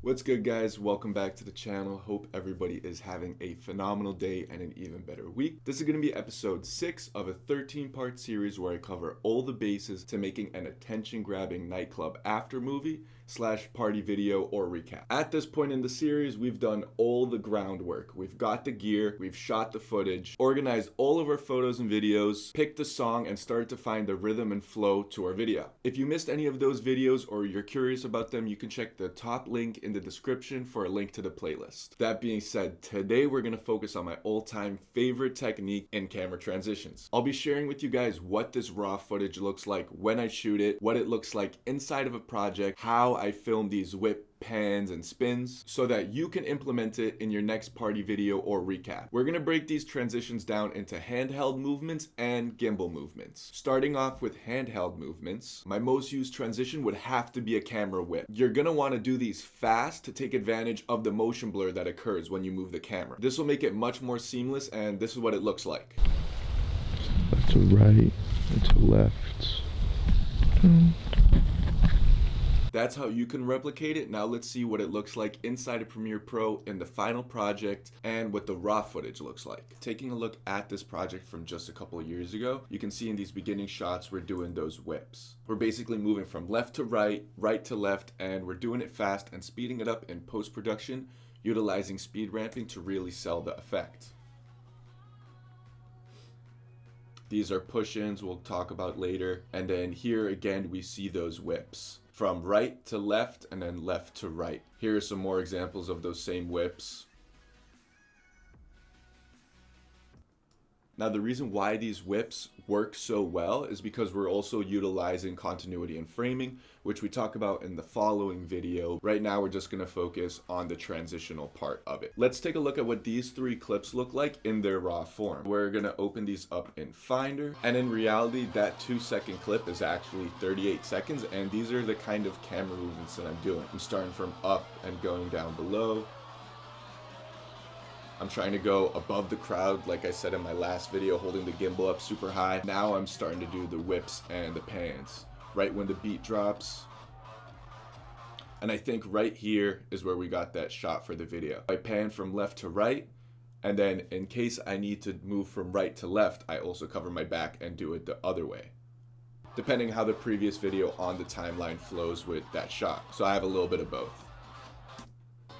What's good, guys? Welcome back to the channel. Hope everybody is having a phenomenal day and an even better week. This is going to be episode 6 of a 13-part series where I cover all the bases to making an attention-grabbing nightclub after movie / party video or recap. At this point in the series, we've done all the groundwork. We've got the gear, we've shot the footage, organized all of our photos and videos, picked the song, and started to find the rhythm and flow to our video. If you missed any of those videos or you're curious about them, you can check the top link in the description for a link to the playlist. That being said, today we're going to focus on my all-time favorite technique in camera transitions. I'll be sharing with you guys what this raw footage looks like when I shoot it, what it looks like inside of a project, how I film these whip pans and spins so that you can implement it in your next party video or recap. We're going to break these transitions down into handheld movements and gimbal movements. Starting off with handheld movements, my most used transition would have to be a camera whip. You're going to want to do these fast to take advantage of the motion blur that occurs when you move the camera. This will make it much more seamless, and this is what it looks like. Left to right and to left. That's how you can replicate it. Now let's see what it looks like inside of Premiere Pro in the final project and what the raw footage looks like. Taking a look at this project from just a couple of years ago, you can see in these beginning shots we're doing those whips. We're basically moving from left to right, right to left, and we're doing it fast and speeding it up in post-production, utilizing speed ramping to really sell the effect. These are push-ins we'll talk about later, and then here again we see those whips. From right to left and then left to right. Here are some more examples of those same whips. Now the reason why these whips work so well is because we're also utilizing continuity and framing, which we talk about in the following video. Right now we're just going to focus on the transitional part of it. Let's take a look at what these 3 clips look like in their raw form. We're going to open these up in Finder, and in reality that 2-second clip is actually 38 seconds, and these are the kind of camera movements that I'm doing. I'm starting from up and going down below. I'm trying to go above the crowd, like I said in my last video, holding the gimbal up super high. Now I'm starting to do the whips and the pans, right when the beat drops. And I think right here is where we got that shot for the video. I pan from left to right, and then in case I need to move from right to left, I also cover my back and do it the other way, depending how the previous video on the timeline flows with that shot. So I have a little bit of both.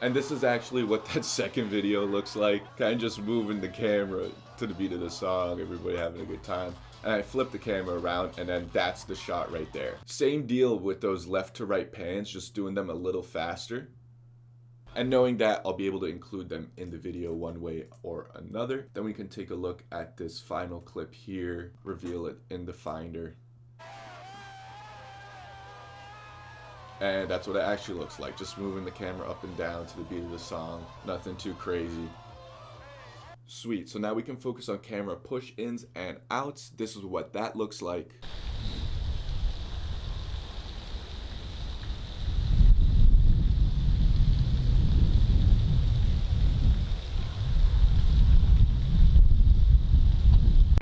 And this is actually what that second video looks like. Kind of just moving the camera to the beat of the song, everybody having a good time. And I flip the camera around, and then that's the shot right there. Same deal with those left to right pans, just doing them a little faster. And knowing that, I'll be able to include them in the video one way or another. Then we can take a look at this final clip here, reveal it in the Finder. And that's what it actually looks like, just moving the camera up and down to the beat of the song. Nothing too crazy. Sweet, so now we can focus on camera push-ins and outs. This is what that looks like.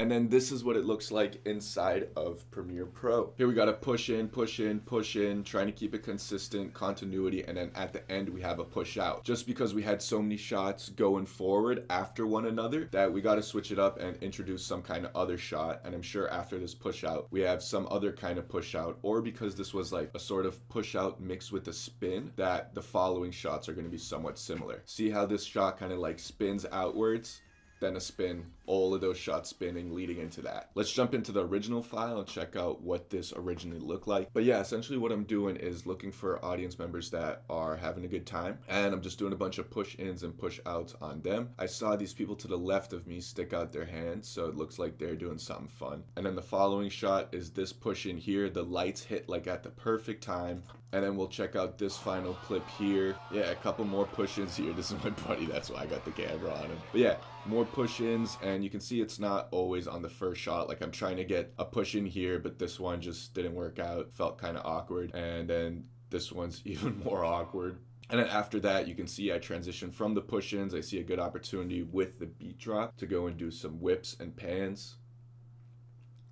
And then this is what it looks like inside of Premiere Pro. Here we got a push in, push in, push in, trying to keep it consistent, continuity, and then at the end we have a push out. Just because we had so many shots going forward after one another that we got to switch it up and introduce some kind of other shot. And I'm sure after this push out, we have some other kind of push out, or because this was like a sort of push out mixed with a spin, that the following shots are going to be somewhat similar. See how this shot kind of like spins outwards? Then a spin, all of those shots spinning leading into that. Let's jump into the original file and check out what this originally looked like. But yeah, essentially what I'm doing is looking for audience members that are having a good time, and I'm just doing a bunch of push-ins and push-outs on them. I saw these people to the left of me stick out their hands, so it looks like they're doing something fun. And then the following shot is this push-in here. The lights hit like at the perfect time. And then we'll check out this final clip here. Yeah, a couple more push-ins here. This is my buddy, that's why I got the camera on him. But yeah, more push-ins, and you can see it's not always on the first shot. Like I'm trying to get a push-in here, but this one just didn't work out. Felt kind of awkward. And then this one's even more awkward. And then after that, you can see I transition from the push-ins. I see a good opportunity with the beat drop to go and do some whips and pans.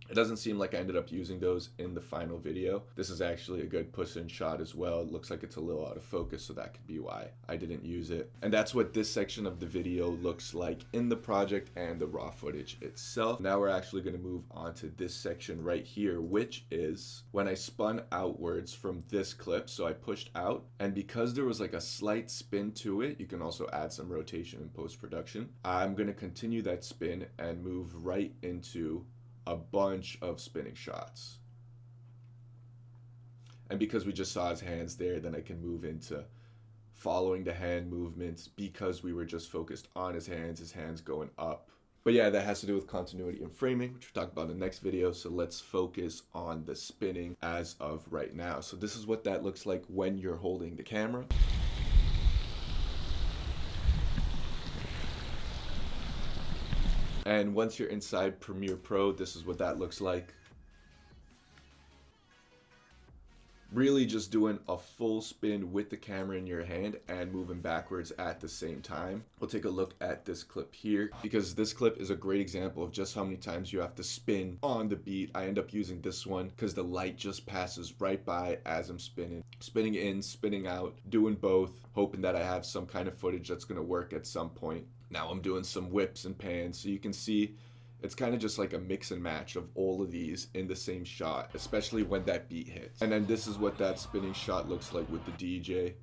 It doesn't seem like I ended up using those in the final video. This is actually a good push-in shot as well. It looks like it's a little out of focus, so that could be why I didn't use it. And that's what this section of the video looks like in the project and the raw footage itself. Now we're actually going to move on to this section right here, which is when I spun outwards from this clip. So I pushed out, and because there was like a slight spin to it, you can also add some rotation in post-production. I'm going to continue that spin and move right into a bunch of spinning shots. And because we just saw his hands there, then I can move into following the hand movements because we were just focused on his hands going up. But yeah, that has to do with continuity and framing, which we'll talk about in the next video. So let's focus on the spinning as of right now. So this is what that looks like when you're holding the camera. And once you're inside Premiere Pro, this is what that looks like. Really just doing a full spin with the camera in your hand and moving backwards at the same time. We'll take a look at this clip here because this clip is a great example of just how many times you have to spin on the beat. I end up using this one because the light just passes right by as I'm spinning. Spinning in, spinning out, doing both, hoping that I have some kind of footage that's going to work at some point. Now I'm doing some whips and pans, so you can see it's kind of just like a mix and match of all of these in the same shot, especially when that beat hits. And then this is what that spinning shot looks like with the DJ.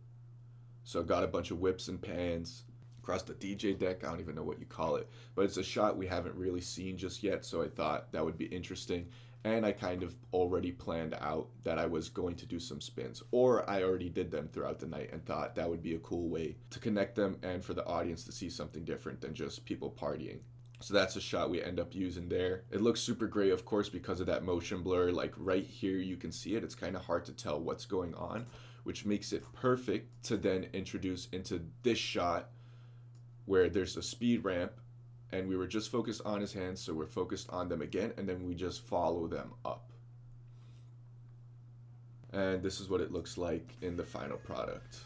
So I've got a bunch of whips and pans across the DJ deck. I don't even know what you call it, but it's a shot we haven't really seen just yet, so I thought that would be interesting. And I kind of already planned out that I was going to do some spins, or I already did them throughout the night and thought that would be a cool way to connect them and for the audience to see something different than just people partying. So that's a shot we end up using there. It looks super great, of course, because of that motion blur. Like right here, you can see it. It's kind of hard to tell what's going on, which makes it perfect to then introduce into this shot where there's a speed ramp. And we were just focused on his hands, so we're focused on them again, and then we just follow them up. And this is what it looks like in the final product.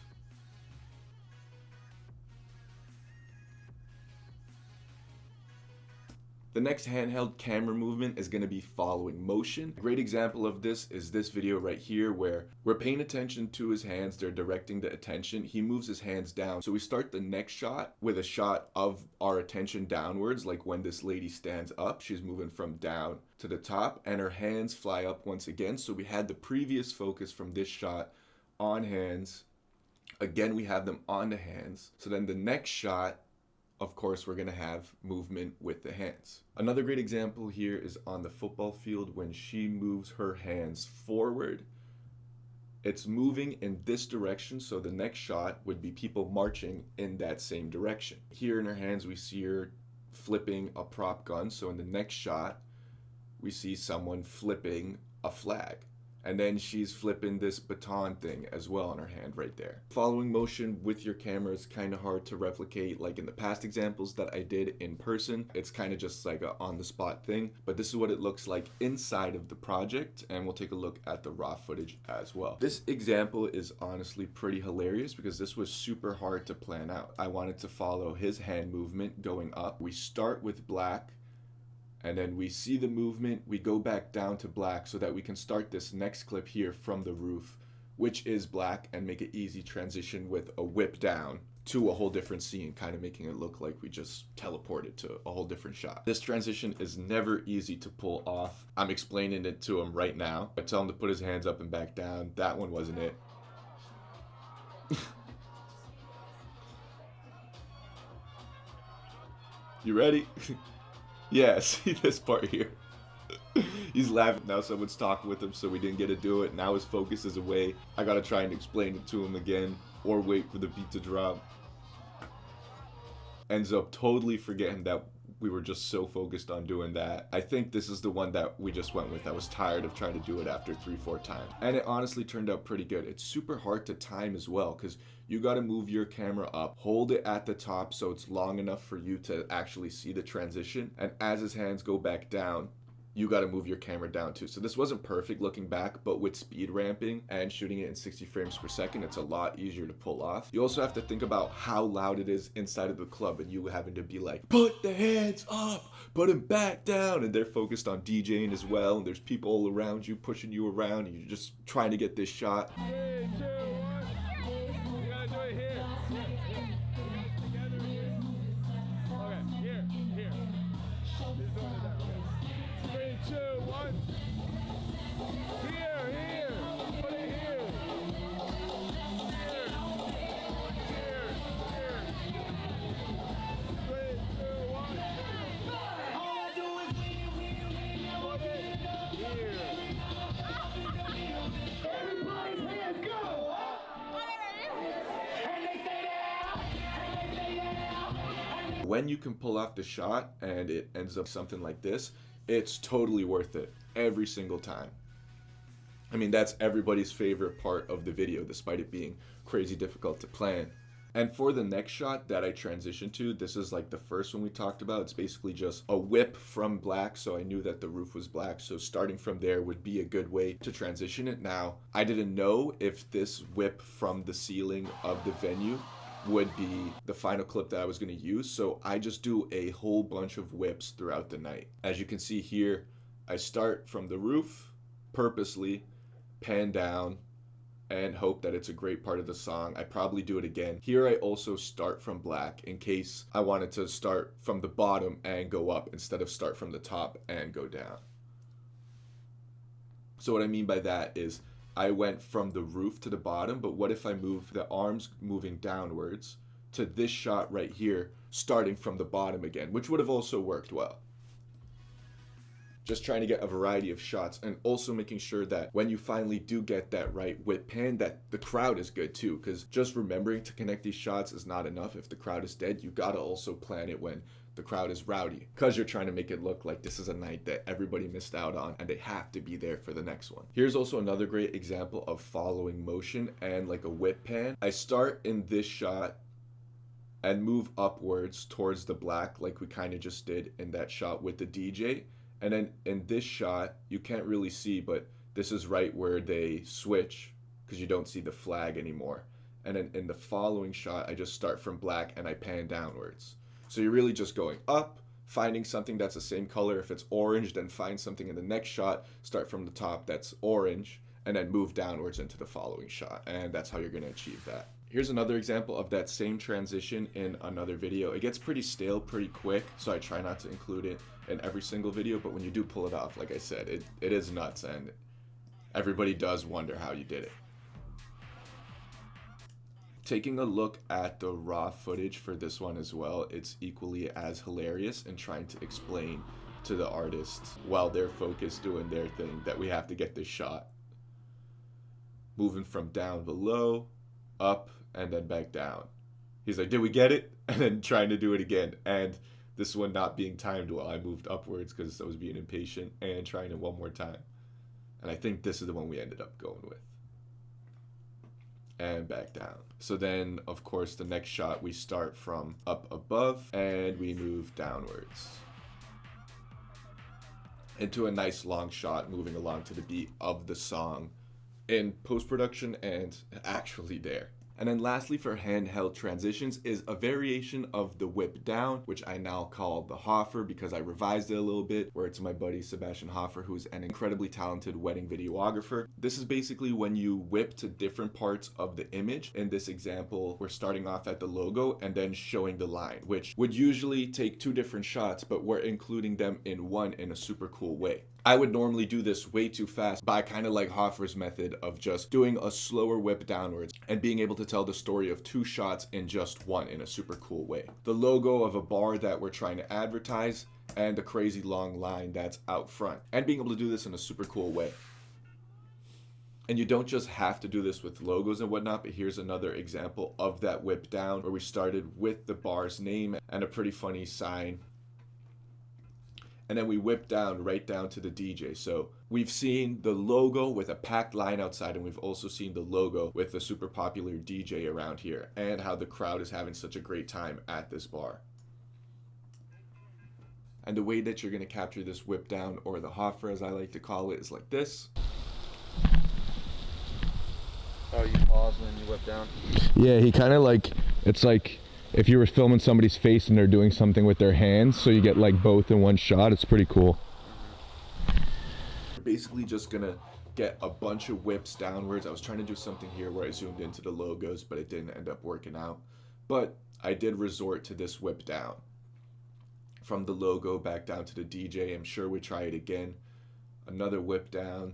The next handheld camera movement is going to be following motion. A great example of this is this video right here where we're paying attention to his hands. They're directing the attention. He moves his hands down. So we start the next shot with a shot of our attention downwards, like when this lady stands up, she's moving from down to the top and her hands fly up once again. So we had the previous focus from this shot on hands. Again, we have them on the hands. So then the next shot, of course, we're going to have movement with the hands. Another great example here is on the football field when she moves her hands forward. It's moving in this direction, so the next shot would be people marching in that same direction. Here in her hands, we see her flipping a prop gun, so in the next shot, we see someone flipping a flag. And then she's flipping this baton thing as well on her hand right there. Following motion with your camera is kind of hard to replicate like in the past examples that I did in person. It's kind of just like a on-the-spot thing, but this is what it looks like inside of the project, and we'll take a look at the raw footage as well. This example is honestly pretty hilarious because this was super hard to plan out. I wanted to follow his hand movement going up. We start with black, and then we see the movement, we go back down to black so that we can start this next clip here from the roof, which is black, and make an easy transition with a whip down to a whole different scene, kind of making it look like we just teleported to a whole different shot. This transition is never easy to pull off. I'm explaining it to him right now. I tell him to put his hands up and back down. That one wasn't it. You ready? Yeah, see this part here. He's laughing. Now someone's talking with him, so we didn't get to do it. Now his focus is away. I gotta try and explain it to him again, or wait for the beat to drop. Ends up totally forgetting that we were just so focused on doing that. I think this is the one that we just went with. I was tired of trying to do it after 3-4 times. And it honestly turned out pretty good. It's super hard to time as well, because you got to move your camera up, hold it at the top so it's long enough for you to actually see the transition. And as his hands go back down, you got to move your camera down too. So this wasn't perfect looking back, but with speed ramping and shooting it in 60 frames per second, it's a lot easier to pull off. You also have to think about how loud it is inside of the club, and you having to be like, put the hands up, put them back down, and they're focused on DJing as well, and there's people all around you pushing you around, and you're just trying to get this shot. 3, 2, 1. You gotta do it here. Together here. Okay, here. Just doing it that way. 3, 2, 1. Here. Put it here. Here. 3, 2, 1. All I do is win. Put it here. Everybody's hands go. And they stay there. When you can pull off the shot and it ends up something like this, it's totally worth it every single time. I mean, that's everybody's favorite part of the video, despite it being crazy difficult to plan. And for the next shot that I transitioned to, this is like the first one we talked about. It's basically just a whip from black, so I knew that the roof was black, so starting from there would be a good way to transition it. Now, I didn't know if this whip from the ceiling of the venue would be the final clip that I was going to use, so I just do a whole bunch of whips throughout the night. As you can see here, I start from the roof, purposely pan down, and hope that it's a great part of the song. I probably do it again. Here I also start from black in case I wanted to start from the bottom and go up instead of start from the top and go down. So what I mean by that is I went from the roof to the bottom, but what if I move the arms moving downwards to this shot right here, starting from the bottom again, which would have also worked well. Just trying to get a variety of shots, and also making sure that when you finally do get that right whip pan, that the crowd is good too, because just remembering to connect these shots is not enough. If the crowd is dead, you gotta also plan it when the crowd is rowdy, because you're trying to make it look like this is a night that everybody missed out on and they have to be there for the next one. Here's also another great example of following motion and like a whip pan. I start in this shot and move upwards towards the black like we kind of just did in that shot with the DJ. And then in this shot, you can't really see, but this is right where they switch because you don't see the flag anymore. And then in the following shot, I just start from black and I pan downwards. So you're really just going up, finding something that's the same color. If it's orange, then find something in the next shot, start from the top that's orange, and then move downwards into the following shot. And that's how you're going to achieve that. Here's another example of that same transition in another video. It gets pretty stale pretty quick, so I try not to include it in every single video, but when you do pull it off, like I said, it is nuts, and everybody does wonder how you did it. Taking a look at the raw footage for this one as well, it's equally as hilarious in trying to explain to the artists while they're focused doing their thing that we have to get this shot. Moving from down below, up, and then back down. He's like, did we get it? And then trying to do it again. And this one not being timed well. I moved upwards because I was being impatient and trying it one more time. And I think this is the one we ended up going with. And back down. So then, of course, the next shot we start from up above and we move downwards into a nice long shot moving along to the beat of the song in post-production and actually there. And then lastly for handheld transitions is a variation of the whip down, which I now call the Hoffer because I revised it a little bit, where it's my buddy Sebastian Hoffer, who's an incredibly talented wedding videographer. This is basically when you whip to different parts of the image. In this example, we're starting off at the logo and then showing the line, which would usually take two different shots, but we're including them in one in a super cool way. I would normally do this way too fast, but I kind of like Hoffer's method of just doing a slower whip downwards and being able to tell the story of two shots in just one in a super cool way. The logo of a bar that we're trying to advertise and the crazy long line that's out front, and being able to do this in a super cool way. And you don't just have to do this with logos and whatnot, but here's another example of that whip down where we started with the bar's name and a pretty funny sign. And then we whip down right down to the DJ. So we've seen the logo with a packed line outside, and we've also seen the logo with the super popular DJ around here and how the crowd is having such a great time at this bar. And the way that you're going to capture this whip down, or the Hoffer as I like to call it, is like this. Oh, you pause and then you whip down? Yeah, he kind of like, it's like if you were filming somebody's face and they're doing something with their hands, so you get like both in one shot. It's pretty cool. You're basically just going to get a bunch of whips downwards. I was trying to do something here where I zoomed into the logos, but it didn't end up working out. But I did resort to this whip down. From the logo back down to the DJ. I'm sure we try it again. Another whip down.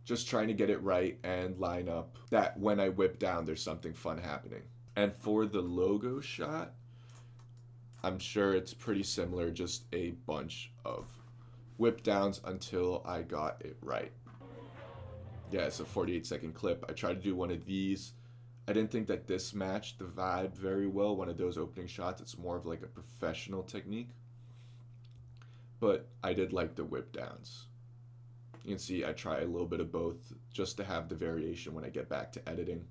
Just trying to get it right and line up that when I whip down, there's something fun happening. And for the logo shot, I'm sure it's pretty similar, just a bunch of whip downs until I got it right. Yeah, it's a 48-second clip. I tried to do one of these. I didn't think that this matched the vibe very well, one of those opening shots. It's more of like a professional technique. But I did like the whip downs. You can see I try a little bit of both just to have the variation when I get back to editing.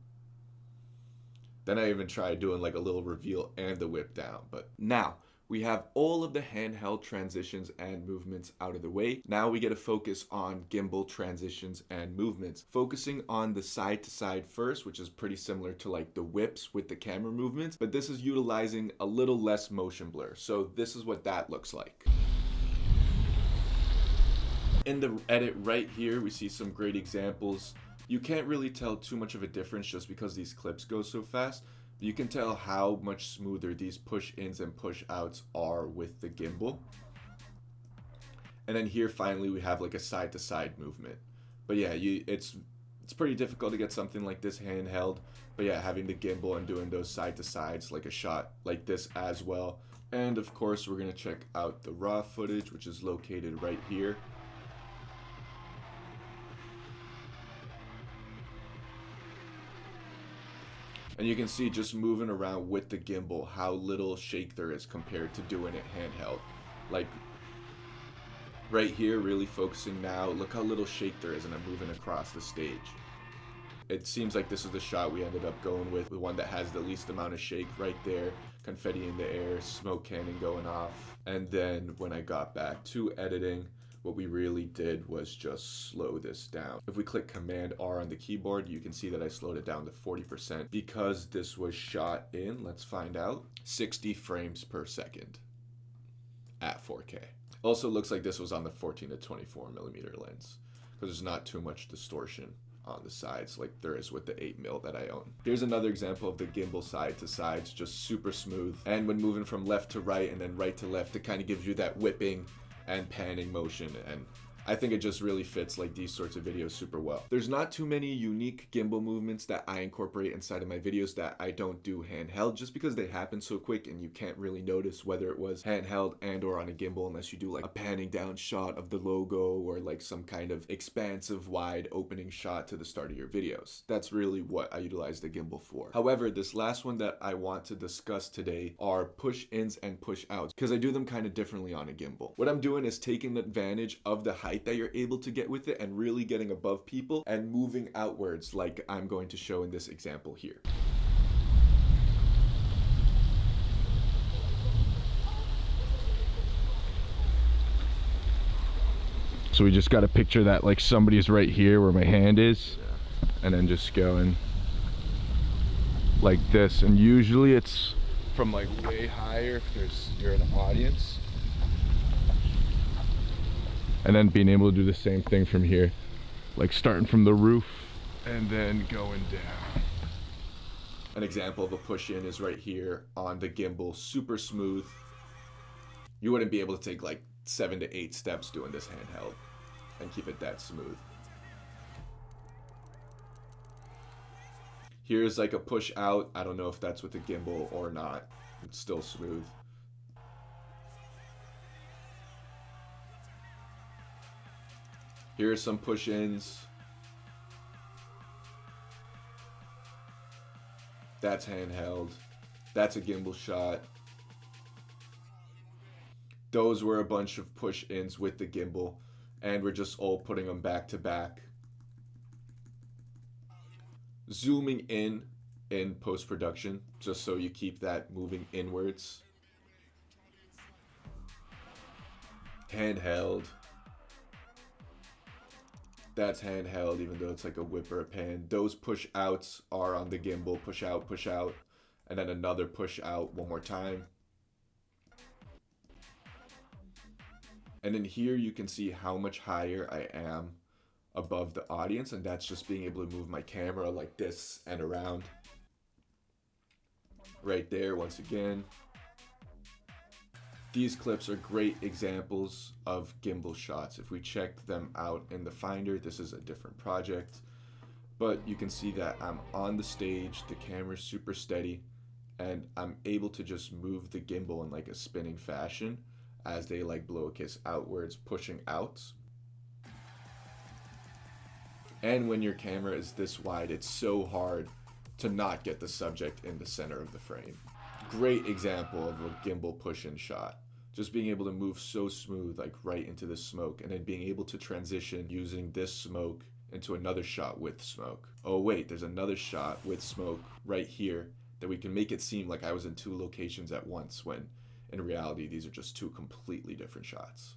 Then I even tried doing like a little reveal and the whip down. But now we have all of the handheld transitions and movements out of the way. Now we get to focus on gimbal transitions and movements. Focusing on the side to side first, which is pretty similar to like the whips with the camera movements, but this is utilizing a little less motion blur. So this is what that looks like. In the edit right here, we see some great examples. You can't really tell too much of a difference just because these clips go so fast. But you can tell how much smoother these push-ins and push-outs are with the gimbal. And then here finally we have like a side-to-side movement. But yeah, it's pretty difficult to get something like this handheld. But yeah, having the gimbal and doing those side-to-sides like a shot like this as well. And of course we're going to check out the raw footage, which is located right here. And you can see just moving around with the gimbal how little shake there is compared to doing it handheld. Like right here, really focusing now, look how little shake there is, and I'm moving across the stage. It seems like this is the shot we ended up going with, the one that has the least amount of shake right there. Confetti in the air, smoke cannon going off. And then when I got back to editing, what we really did was just slow this down. If we click Command R on the keyboard, you can see that I slowed it down to 40% because this was shot in, let's find out, 60 frames per second at 4K. Also looks like this was on the 14 to 24 millimeter lens because there's not too much distortion on the sides like there is with the 8mm that I own. Here's another example of the gimbal side to sides, just super smooth. And when moving from left to right and then right to left, it kind of gives you that whipping and panning motion, and I think it just really fits like these sorts of videos super well. There's not too many unique gimbal movements that I incorporate inside of my videos that I don't do handheld, just because they happen so quick and you can't really notice whether it was handheld and or on a gimbal unless you do like a panning down shot of the logo or like some kind of expansive wide opening shot to the start of your videos. That's really what I utilize the gimbal for. However, this last one that I want to discuss today are push-ins and push-outs, because I do them kind of differently on a gimbal. What I'm doing is taking advantage of the height that you're able to get with it and really getting above people and moving outwards like I'm going to show in this example here. So we just got to picture that like somebody's right here where my hand is, and then just going like this. And usually it's from like way higher if you're an audience. And then being able to do the same thing from here, like starting from the roof and then going down. An example of a push-in is right here on the gimbal, super smooth. You wouldn't be able to take like 7 to 8 steps doing this handheld and keep it that smooth. Here's like a push out. I don't know if that's with the gimbal or not. It's still smooth. Here are some push-ins. That's handheld. That's a gimbal shot. Those were a bunch of push-ins with the gimbal, and we're just all putting them back to back. Zooming in post-production, just so you keep that moving inwards. Handheld. That's handheld, even though it's like a whip or a pan. Those push outs are on the gimbal, push out, and then another push out one more time. And then here you can see how much higher I am above the audience, and that's just being able to move my camera like this and around. Right there, once again. These clips are great examples of gimbal shots. If we check them out in the Finder, this is a different project, but you can see that I'm on the stage, the camera's super steady, and I'm able to just move the gimbal in like a spinning fashion as they like blow a kiss outwards, pushing out. And when your camera is this wide, it's so hard to not get the subject in the center of the frame. Great example of a gimbal push-in shot. Just being able to move so smooth, like right into the smoke, and then being able to transition using this smoke into another shot with smoke. Oh wait, there's another shot with smoke right here that we can make it seem like I was in two locations at once, when in reality these are just two completely different shots.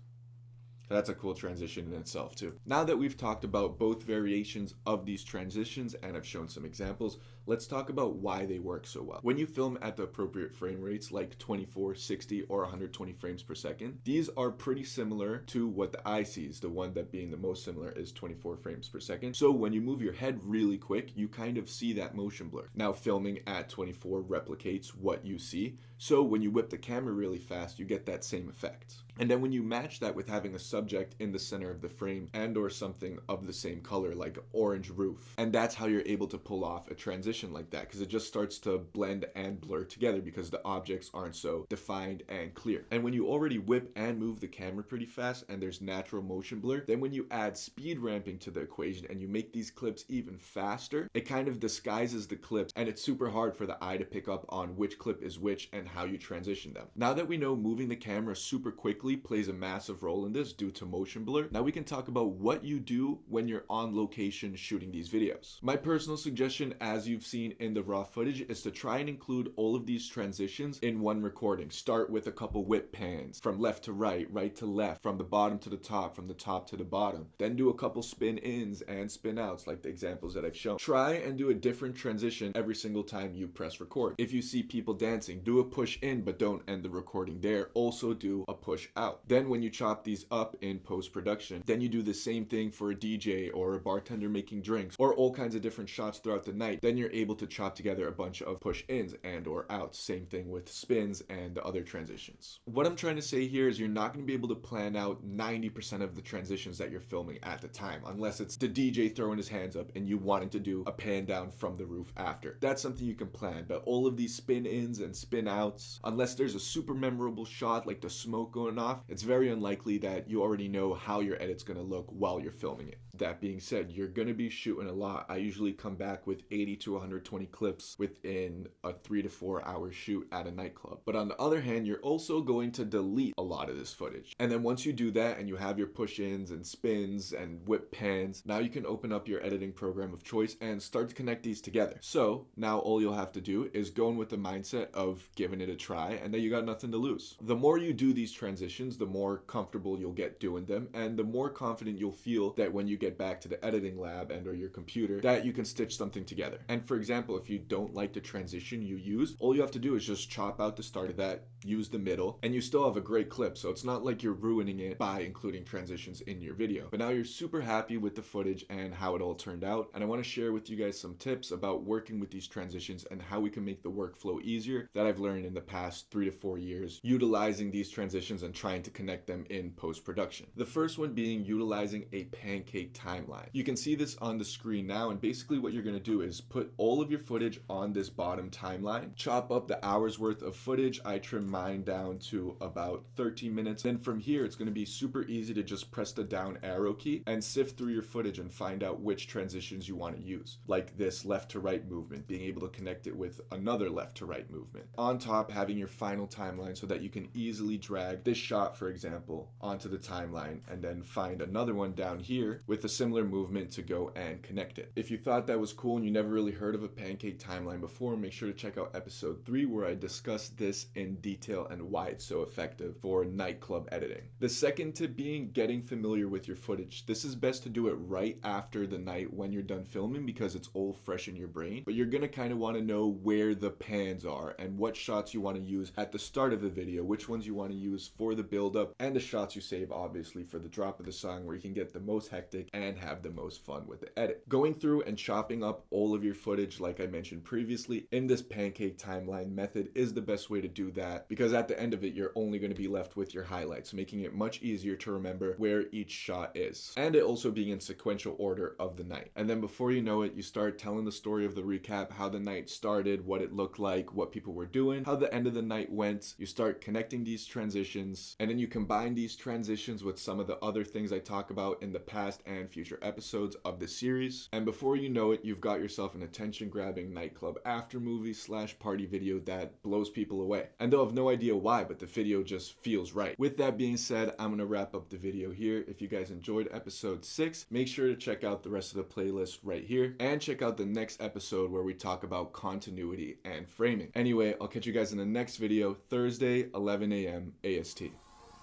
That's a cool transition in itself too. Now that we've talked about both variations of these transitions and I've shown some examples, let's talk about why they work so well. When you film at the appropriate frame rates like 24, 60, or 120 frames per second, these are pretty similar to what the eye sees. The one that being the most similar is 24 frames per second. So when you move your head really quick, you kind of see that motion blur. Now filming at 24 replicates what you see. So when you whip the camera really fast, you get that same effect. And then when you match that with having a subject in the center of the frame and or something of the same color like an orange roof, and that's how you're able to pull off a transition like that, because it just starts to blend and blur together because the objects aren't so defined and clear. And when you already whip and move the camera pretty fast and there's natural motion blur, then when you add speed ramping to the equation and you make these clips even faster, it kind of disguises the clips, and it's super hard for the eye to pick up on which clip is which and how you transition them. Now that we know moving the camera super quickly plays a massive role in this due to motion blur, now we can talk about what you do when you're on location shooting these videos. My personal suggestion, as you've seen in the raw footage, is to try and include all of these transitions in one recording. Start with a couple whip pans from left to right, right to left, from the bottom to the top, from the top to the bottom. Then do a couple spin ins and spin outs like the examples that I've shown. Try and do a different transition every single time you press record. If you see people dancing, do a push in but don't end the recording there. Also do a push out. Then when you chop these up in post-production, then you do the same thing for a DJ or a bartender making drinks or all kinds of different shots throughout the night. Then you're able to chop together a bunch of push-ins and or outs. Same thing with spins and the other transitions. What I'm trying to say here is you're not going to be able to plan out 90% of the transitions that you're filming at the time, unless it's the DJ throwing his hands up and you wanting to do a pan down from the roof after. That's something you can plan, but all of these spin-ins and spin-outs, unless there's a super memorable shot like the smoke going off, it's very unlikely that you already know how your edit's going to look while you're filming it. That being said, you're going to be shooting a lot. I usually come back with 80 to 120 clips within a 3 to 4 hour shoot at a nightclub. But on the other hand, you're also going to delete a lot of this footage. And then once you do that and you have your push-ins and spins and whip pans, now you can open up your editing program of choice and start to connect these together. So now all you'll have to do is go in with the mindset of giving it a try, and then you got nothing to lose. The more you do these transitions, the more comfortable you'll get doing them, and the more confident you'll feel that when you get back to the editing lab and or your computer, that you can stitch something together. And for example, if you don't like the transition you use, all you have to do is just chop out the start of that, use the middle, and you still have a great clip. So it's not like you're ruining it by including transitions in your video. But now you're super happy with the footage and how it all turned out. And I want to share with you guys some tips about working with these transitions and how we can make the workflow easier that I've learned in the past 3 to 4 years utilizing these transitions and trying to connect them in post-production. The first one being utilizing a pancake timeline. You can see this on the screen now, and basically what you're going to do is put all of your footage on this bottom timeline, chop up the hours worth of footage. I trim mine down to about 13 minutes. Then from here, it's going to be super easy to just press the down arrow key and sift through your footage and find out which transitions you want to use, like this left to right movement, being able to connect it with another left to right movement. On top, having your final timeline so that you can easily drag this shot, for example, onto the timeline and then find another one down here with a similar movement to go and connect it. If you thought that was cool and you never really heard of a pancake timeline before, make sure to check out episode 3 where I discussed this in detail. detail and why it's so effective for nightclub editing. The second tip being getting familiar with your footage. This is best to do it right after the night when you're done filming because it's all fresh in your brain, but you're gonna kind of want to know where the pans are and what shots you want to use at the start of the video, which ones you want to use for the build up, and the shots you save obviously for the drop of the song where you can get the most hectic and have the most fun with the edit. Going through and chopping up all of your footage, like I mentioned previously, in this pancake timeline method is the best way to do that, because at the end of it you're only going to be left with your highlights, making it much easier to remember where each shot is, and it also being in sequential order of the night. And then before you know it, you start telling the story of the recap, how the night started, what it looked like, what people were doing, how the end of the night went. You start connecting these transitions, and then you combine these transitions with some of the other things I talk about in the past and future episodes of the series. And before you know it, you've got yourself an attention-grabbing nightclub after movie / party video that blows people away. And they'll have no idea why, but the video just feels right. With that being said, I'm gonna wrap up the video here. If you guys enjoyed episode 6, make sure to check out the rest of the playlist right here, and check out the next episode where we talk about continuity and framing. Anyway, I'll catch you guys in the next video, Thursday, 11 a.m. AST.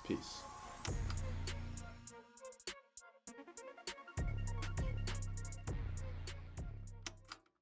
Peace.